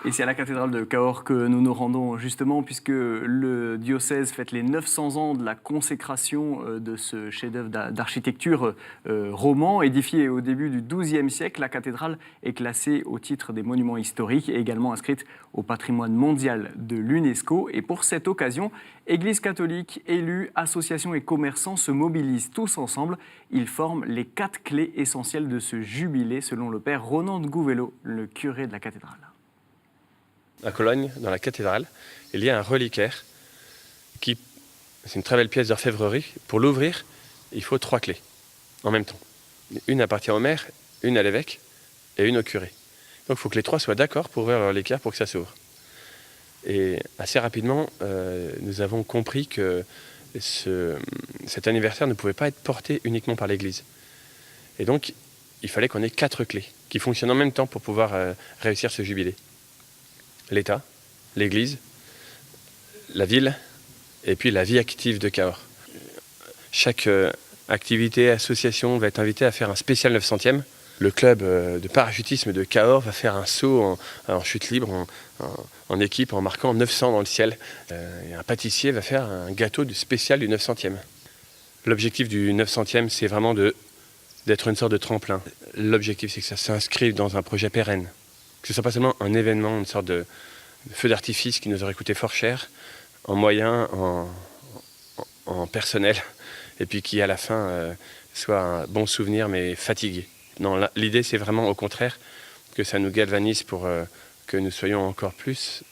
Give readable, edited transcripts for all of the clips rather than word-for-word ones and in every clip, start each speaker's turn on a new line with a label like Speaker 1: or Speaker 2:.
Speaker 1: Et c'est à la cathédrale de Cahors que nous nous rendons justement, puisque le diocèse fête les 900 ans de la consécration de ce chef-d'œuvre d'architecture roman. Édifié au début du XIIe siècle, la cathédrale est classée au titre des monuments historiques et également inscrite au patrimoine mondial de l'UNESCO. Et pour cette occasion, Église catholique, élus, associations et commerçants se mobilisent tous ensemble. Ils forment les 4 clés essentielles de ce jubilé, selon le père Ronan de Gouvello, le curé de la cathédrale.
Speaker 2: À Cologne, dans la cathédrale, il y a un reliquaire c'est une très belle pièce d'orfèvrerie. Pour l'ouvrir, il faut 3 clés en même temps. Une appartient au maire, une à l'évêque et une au curé. Donc il faut que les 3 soient d'accord pour ouvrir le reliquaire pour que ça s'ouvre. Et assez rapidement, nous avons compris que cet anniversaire ne pouvait pas être porté uniquement par l'Église. Et donc, il fallait qu'on ait 4 clés qui fonctionnent en même temps pour pouvoir réussir ce jubilé. L'État, l'Église, la ville et puis la vie active de Cahors. Chaque activité, association va être invitée à faire un spécial 900e. Le club de parachutisme de Cahors va faire un saut en chute libre, en équipe, en marquant 900 dans le ciel. Et un pâtissier va faire un gâteau spécial du 900e. L'objectif du 900e, c'est vraiment d'être une sorte de tremplin. L'objectif, c'est que ça s'inscrive dans un projet pérenne. Que ce soit pas seulement un événement, une sorte de feu d'artifice qui nous aurait coûté fort cher, en moyens, en personnel, et puis qui à la fin soit un bon souvenir mais fatigué. Non, l'idée c'est vraiment au contraire que ça nous galvanise pour que nous soyons encore plus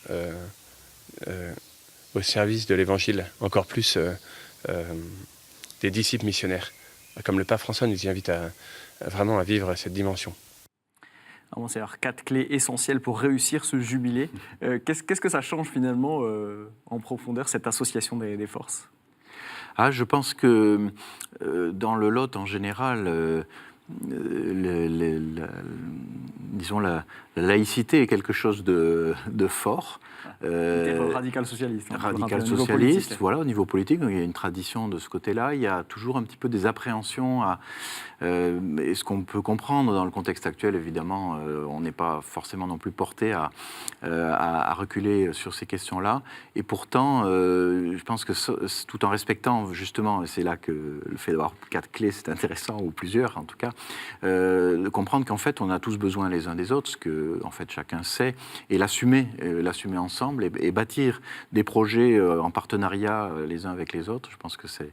Speaker 2: au service de l'évangile, encore plus des disciples missionnaires. Comme le pape François nous y invite vraiment à vivre cette dimension.
Speaker 1: C'est alors 4 clés essentielles pour réussir ce jubilé. Qu'est-ce que ça change finalement en profondeur, cette association des forces ?
Speaker 3: Je pense que dans le Lot en général, disons la laïcité est quelque chose de fort.
Speaker 1: Radical socialiste.
Speaker 3: Radical socialiste, voilà, au niveau politique. Donc, il y a une tradition de ce côté-là. Il y a toujours un petit peu des appréhensions. Et ce qu'on peut comprendre dans le contexte actuel, évidemment, on n'est pas forcément non plus porté à reculer sur ces questions-là. Et pourtant, je pense que tout en respectant, justement, et c'est là que le fait d'avoir 4 clés, c'est intéressant, ou plusieurs en tout cas, de comprendre qu'en fait, on a tous besoin les uns des autres, ce que en fait, chacun sait, et l'assumer ensemble, et bâtir des projets en partenariat les uns avec les autres. Je pense que ça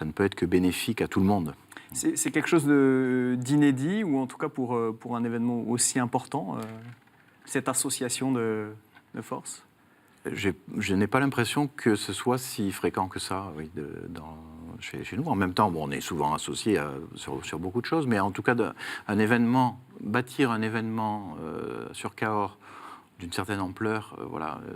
Speaker 3: ne peut être que bénéfique à tout le monde.
Speaker 1: C'est quelque chose d'inédit, ou en tout cas pour un événement aussi important, cette association de forces ?
Speaker 3: Je n'ai pas l'impression que ce soit si fréquent que ça, oui, chez nous. En même temps, on est souvent associés sur beaucoup de choses, mais en tout cas, bâtir un événement sur Cahors d'une certaine ampleur,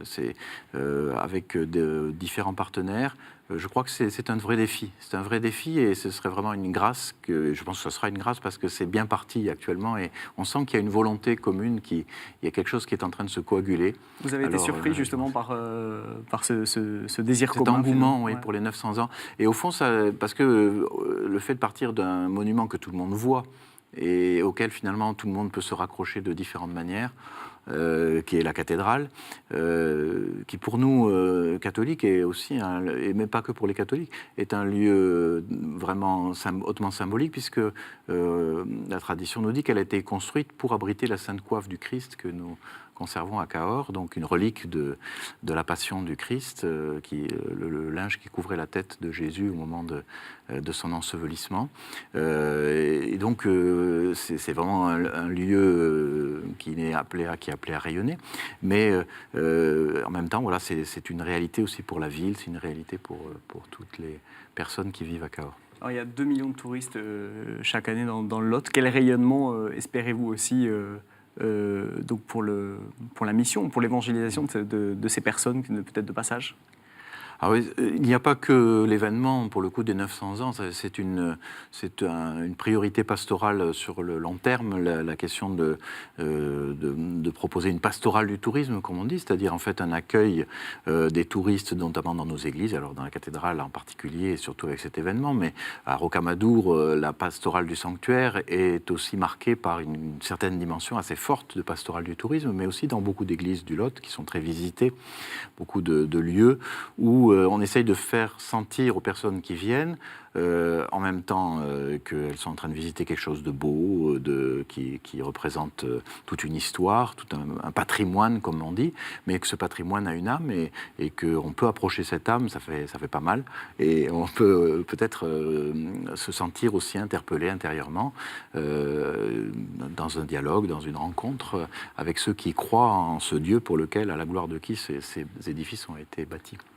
Speaker 3: c'est avec différents partenaires. Je crois que c'est un vrai défi. C'est un vrai défi, et ce serait vraiment une grâce. Je pense que ce sera une grâce parce que c'est bien parti actuellement, et on sent qu'il y a une volonté commune, il y a quelque chose qui est en train de se coaguler.
Speaker 1: Vous avez été surpris justement par ce désir commun.
Speaker 3: Cet engouement, oui, pour les 900 ans. Et au fond, parce que le fait de partir d'un monument que tout le monde voit et auquel finalement tout le monde peut se raccrocher de différentes manières, qui est la cathédrale, qui pour nous, catholiques, est aussi, et même pas que pour les catholiques, est un lieu vraiment hautement symbolique, puisque la tradition nous dit qu'elle a été construite pour abriter la Sainte Coiffe du Christ que nous conservons à Cahors, donc une relique de la Passion du Christ, le linge qui couvrait la tête de Jésus au moment de son ensevelissement. Et donc, c'est vraiment un lieu qui est appelé à rayonner, mais en même temps, voilà, c'est une réalité aussi pour la ville, c'est une réalité pour toutes les personnes qui vivent à Cahors.
Speaker 1: Alors, il y a 2 millions de touristes chaque année dans le Lot. Quel rayonnement espérez-vous aussi donc pour la mission, pour l'évangélisation de ces personnes, peut-être de passage ?
Speaker 3: Ah oui, il n'y a pas que l'événement, pour le coup, des 900 ans. C'est une priorité pastorale sur le long terme, la question de proposer une pastorale du tourisme, comme on dit, c'est-à-dire en fait un accueil des touristes, notamment dans nos églises, alors dans la cathédrale en particulier, et surtout avec cet événement, mais à Rocamadour, la pastorale du sanctuaire est aussi marquée par une certaine dimension assez forte de pastorale du tourisme, mais aussi dans beaucoup d'églises du Lot qui sont très visitées, beaucoup de lieux où on essaye de faire sentir aux personnes qui viennent, en même temps qu'elles sont en train de visiter quelque chose de beau, qui représente toute une histoire, tout un patrimoine, comme on dit, mais que ce patrimoine a une âme et qu'on peut approcher cette âme, ça fait pas mal, et on peut peut-être se sentir aussi interpellé intérieurement dans un dialogue, dans une rencontre avec ceux qui croient en ce Dieu pour lequel, à la gloire de qui ces édifices ont été bâtis.